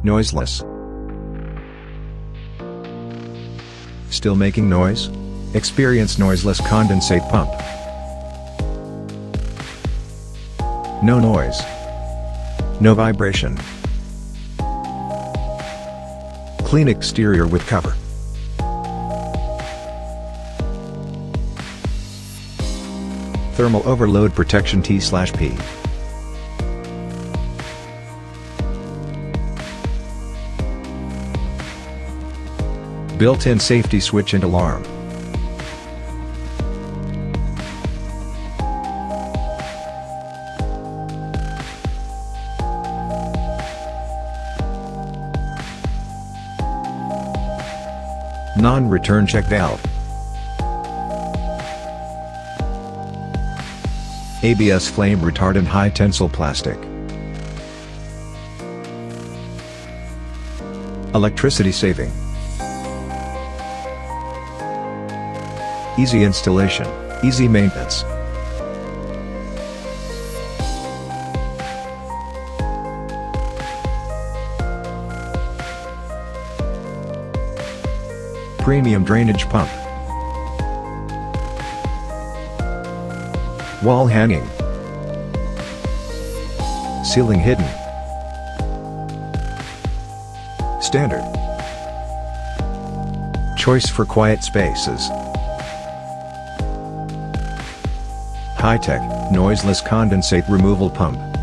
Noiseless. Still making noise? Experience noiseless condensate pump. No noise. No vibration. Clean exterior with cover. Thermal overload protection T/P. Built-in safety switch and alarm. Non-return check valve. ABS flame retardant high tensile plastic. Electricity saving. Easy installation, easy maintenance. Premium drainage pump. Wall hanging. Ceiling hidden. Standard. Choice for quiet spaces. HITECH, noiseless condensate removal pump.